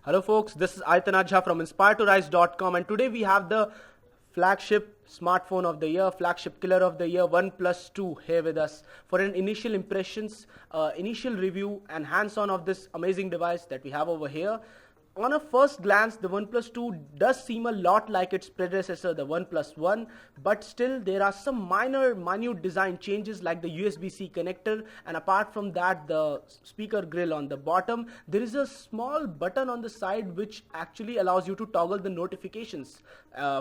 Hello folks, this is Aitan Ajha from InspireToRise.com, and today we have the flagship smartphone of the year, flagship killer of the year, OnePlus 2 here with us for an initial impressions, initial review and hands-on of this amazing device that we have over here. On a first glance, the OnePlus 2 does seem a lot like its predecessor, the OnePlus 1, but still there are some minute design changes like the USB-C connector, and apart from that, the speaker grill on the bottom. There is a small button on the side which actually allows you to toggle the notifications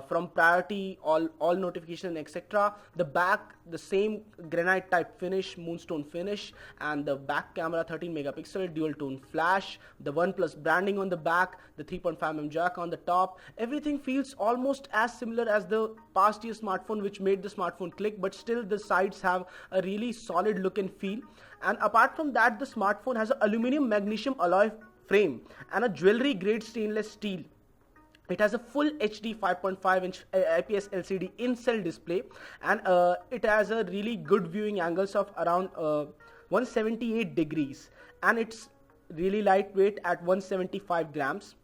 from priority, all notification, etc. The back, the same granite type finish, moonstone finish, and the back camera 13 megapixel dual tone flash, the OnePlus branding on the back, the 3.5mm jack on the top. Everything feels almost as similar as the past year smartphone which made the smartphone click, but still the sides have a really solid look and feel. And apart from that, the smartphone has an aluminum magnesium alloy frame and a jewelry grade stainless steel. It has a full HD 5.5-inch IPS LCD in-cell display, and it has a really good viewing angles of around 178 degrees, and it's really lightweight at 175 grams.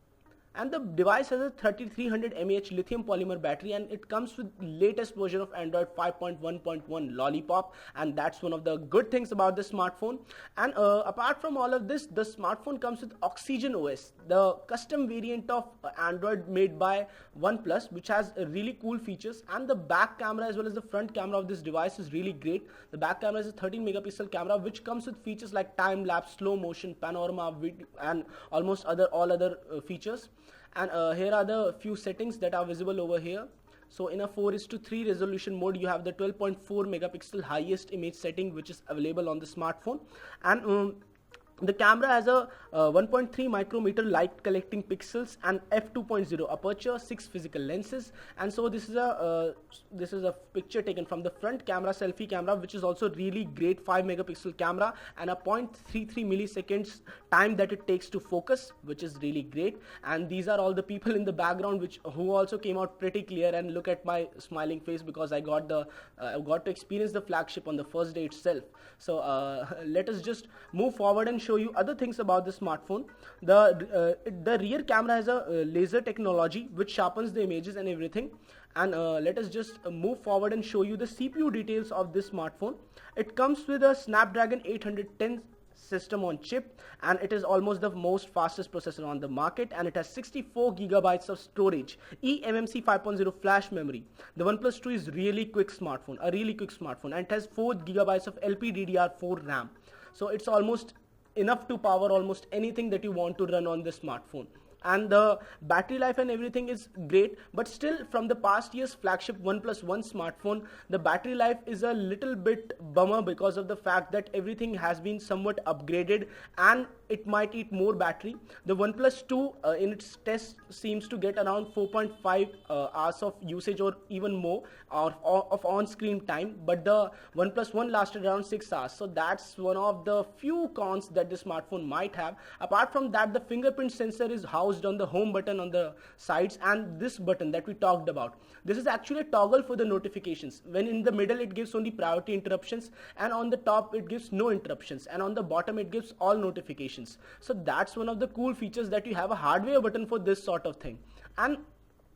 And the device has a 3300 mAh lithium polymer battery, and it comes with latest version of Android 5.1.1 Lollipop, and that's one of the good things about the smartphone. And apart from all of this, the smartphone comes with Oxygen OS, the custom variant of Android made by OnePlus, which has really cool features. And the back camera as well as the front camera of this device is really great. The back camera is a 13 megapixel camera which comes with features like time lapse, slow motion, panorama, video, and almost all other features. And here are the few settings that are visible over here. So in a 4:3 resolution mode, you have the 12.4 megapixel highest image setting which is available on the smartphone. And the camera has a 1.3 micrometer light collecting pixels and f2.0 aperture, 6 physical lenses. And so this is a picture taken from the front camera, selfie camera, which is also really great, 5 megapixel camera, and a 0.33 milliseconds time that it takes to focus, which is really great. And these are all the people in the background who also came out pretty clear. And look at my smiling face because I got to experience the flagship on the first day itself. So let us just move forward and show you other things about the smartphone. The rear camera has a laser technology which sharpens the images and everything. And let us just move forward and show you the CPU details of this smartphone. It comes with a Snapdragon 810 system on chip, and it is almost the most fastest processor on the market, and it has 64 gigabytes of storage, eMMC 5.0 flash memory. The OnePlus 2 is a really quick smartphone, and it has 4 gigabytes of LPDDR4 RAM. So it's almost enough to power almost anything that you want to run on this smartphone. And the battery life and everything is great, but still from the past year's flagship OnePlus 1 smartphone, the battery life is a little bit bummer because of the fact that everything has been somewhat upgraded and it might eat more battery. The OnePlus 2 in its test seems to get around 4.5 hours of usage or even more of on-screen time, but the OnePlus 1 lasted around 6 hours. So that's one of the few cons that the smartphone might have. Apart from that, the fingerprint sensor is housed on the home button on the sides, and this button that we talked about, this is actually a toggle for the notifications. When in the middle it gives only priority interruptions, and on the top it gives no interruptions, and on the bottom it gives all notifications. So that's one of the cool features, that you have a hardware button for this sort of thing. And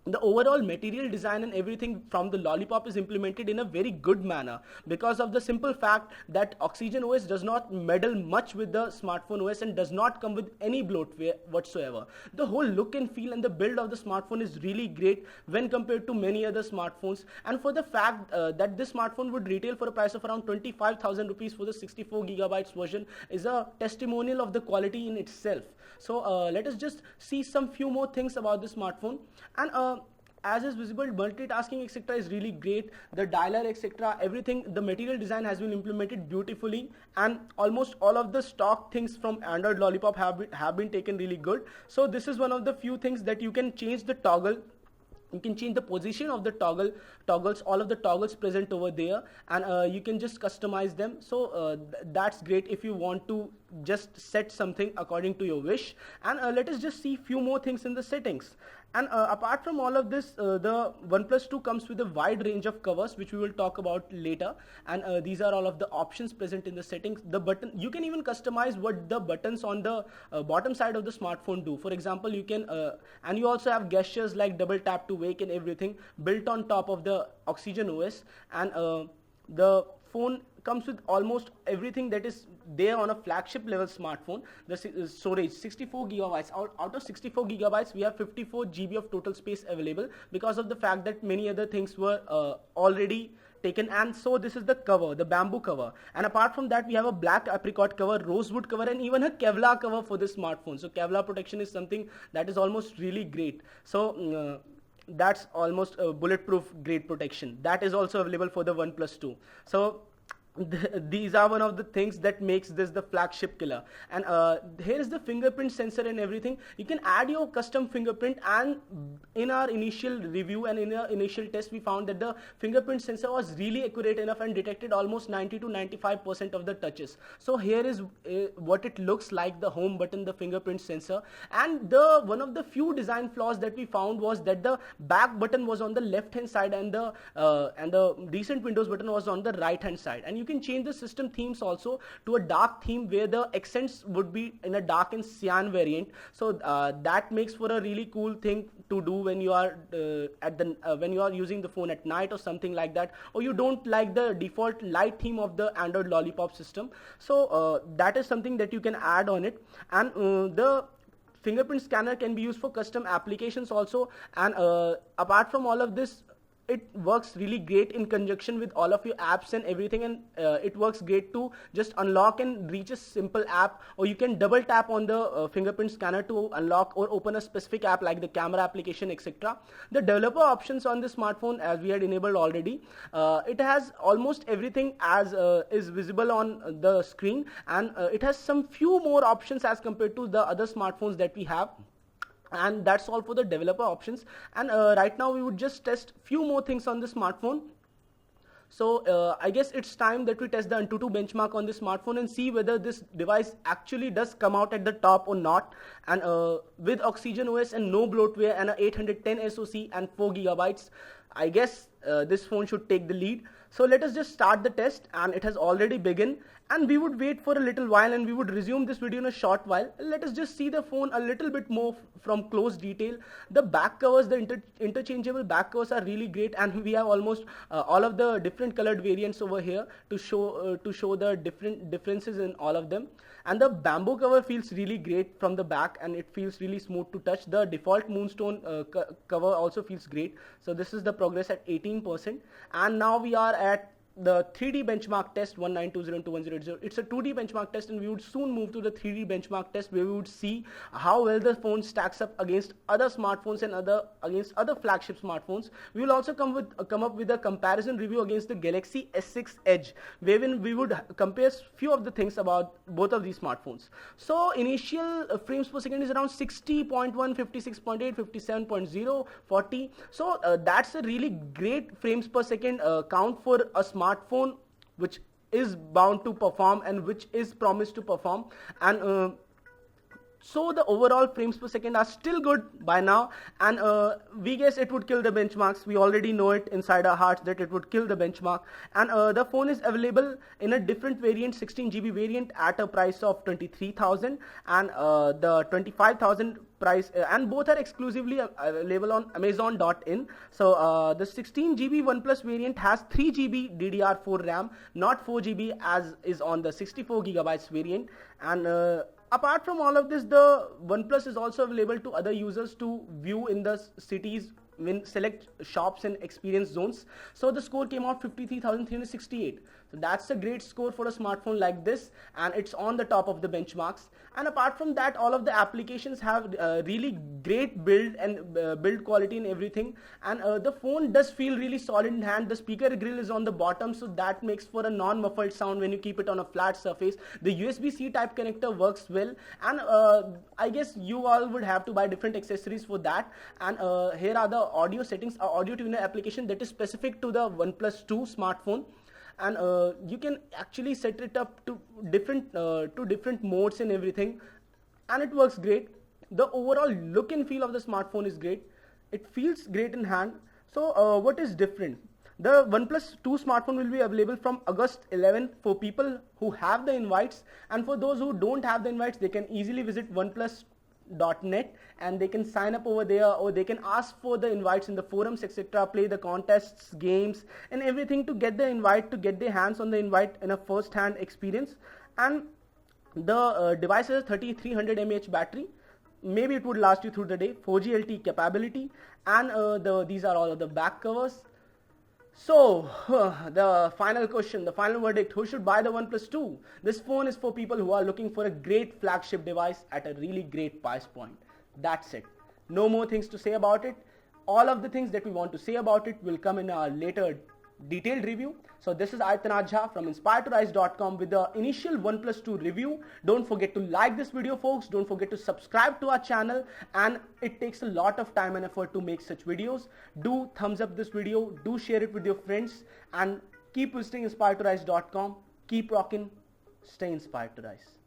the overall material design and everything from the Lollipop is implemented in a very good manner because of the simple fact that Oxygen OS does not meddle much with the smartphone OS and does not come with any bloatware whatsoever. The whole look and feel and the build of the smartphone is really great when compared to many other smartphones. And for the fact that this smartphone would retail for a price of around 25,000 rupees for the 64 gigabytes version is a testimonial of the quality in itself. So let us just see some few more things about the smartphone. And as is visible, multitasking etc. is really great. The dialer etc. everything, the material design has been implemented beautifully, and almost all of the stock things from Android Lollipop have been taken really good. So this is one of the few things that you can change the toggle. You can change the position of the toggles, all of the toggles present over there, and you can just customize them. So that's great if you want to just set something according to your wish. And let us just see few more things in the settings. And apart from all of this, the OnePlus 2 comes with a wide range of covers, which we will talk about later. And these are all of the options present in the settings. The button, you can even customize what the buttons on the bottom side of the smartphone do. For example, you can, and you also have gestures like double tap to wake and everything built on top of the Oxygen OS. And the phone comes with almost everything that is there on a flagship level smartphone. The storage 64 gigabytes. Out of 64 gigabytes, we have 54 GB of total space available because of the fact that many other things were already taken. And so this is the cover, the bamboo cover. And apart from that, we have a black apricot cover, rosewood cover, and even a Kevlar cover for this smartphone. So Kevlar protection is something that is almost really great. So that's almost a bulletproof grade protection. That is also available for the OnePlus 2. So these are one of the things that makes this the flagship killer. And here is the fingerprint sensor and everything. You can add your custom fingerprint, and in our initial review and in our initial test, we found that the fingerprint sensor was really accurate enough and detected almost 90 to 95% of the touches. So here is what it looks like, the home button, the fingerprint sensor. And the one of the few design flaws that we found was that the back button was on the left hand side, and the recent Windows button was on the right hand side. And you can change the system themes also to a dark theme where the accents would be in a dark and cyan variant. So that makes for a really cool thing to do when you are when you are using the phone at night or something like that, or you don't like the default light theme of the Android Lollipop system. So that is something that you can add on it. And the fingerprint scanner can be used for custom applications also. And apart from all of this, it works really great in conjunction with all of your apps and everything. And it works great to just unlock and reach a simple app, or you can double tap on the fingerprint scanner to unlock or open a specific app like the camera application, etc. The developer options on the smartphone, as we had enabled already, it has almost everything as is visible on the screen. And it has some few more options as compared to the other smartphones that we have. And that's all for the developer options. And right now we would just test few more things on the smartphone. So I guess it's time that we test the Antutu benchmark on the smartphone and see whether this device actually does come out at the top or not. And with Oxygen OS and no bloatware and a 810 SoC and 4 gigabytes, I guess this phone should take the lead. So let us just start the test, and it has already begun. And we would wait for a little while, and we would resume this video in a short while. Let us just see the phone a little bit more from close detail. The back covers, the interchangeable back covers are really great, and we have almost all of the different colored variants over here to show the differences in all of them. And the bamboo cover feels really great from the back, and it feels really smooth to touch. The default Moonstone cover also feels great. So this is the progress at 18%. And now we are at the 3D benchmark test 19202100. It's a 2D benchmark test, and we would soon move to the 3D benchmark test, where we would see how well the phone stacks up against other smartphones and against other flagship smartphones. We will also come up with a comparison review against the Galaxy S6 Edge, wherein we would compare few of the things about both of these smartphones. So initial frames per second is around 60.1, 56.8, 57.0, 40. So that's a really great frames per second count for a smartphone which is bound to perform and which is promised to perform. And so the overall frames per second are still good by now, and we guess it would kill the benchmarks. We already know it inside our hearts that it would kill the benchmark. And the phone is available in a different variant, 16 GB variant at a price of 23,000, and the 25,000 price, and both are exclusively available on Amazon.in. So the 16 GB OnePlus variant has 3 GB DDR4 RAM, not 4 GB as is on the 64 gigabytes variant. And apart from all of this, the OnePlus is also available to other users to view in the cities in select shops and experience zones. So the score came out 53,368. So that's a great score for a smartphone like this, and it's on the top of the benchmarks. And apart from that, all of the applications have really great build and build quality and everything. And the phone does feel really solid in hand. The speaker grill is on the bottom, so that makes for a non-muffled sound when you keep it on a flat surface. The USB-C type connector works well, and I guess you all would have to buy different accessories for that. And here are the audio settings, audio tuner application that is specific to the OnePlus 2 smartphone. And you can actually set it up to different modes and everything, and it works great. The overall look and feel of the smartphone is great. It feels great in hand. So what is different? The OnePlus 2 smartphone will be available from August 11 for people who have the invites, and for those who don't have the invites, they can easily visit oneplus.net and they can sign up over there, or they can ask for the invites in the forums, etc., play the contests, games and everything to get the invite, to get their hands on the invite in a first hand experience. And the device has 3300 mAh battery. Maybe it would last you through the day. 4G LTE capability, and these are all of the back covers. So, the final question, the final verdict, who should buy the OnePlus 2? This phone is for people who are looking for a great flagship device at a really great price point. That's it. No more things to say about it. All of the things that we want to say about it will come in our later detailed review. So this is Aditya Jha from InspiredToRise.com with the initial OnePlus 2 review. Don't forget to like this video, folks. Don't forget to subscribe to our channel, and it takes a lot of time and effort to make such videos. Do thumbs up this video, do share it with your friends, and keep visiting InspiredToRise.com. Keep rocking, stay inspired to rise.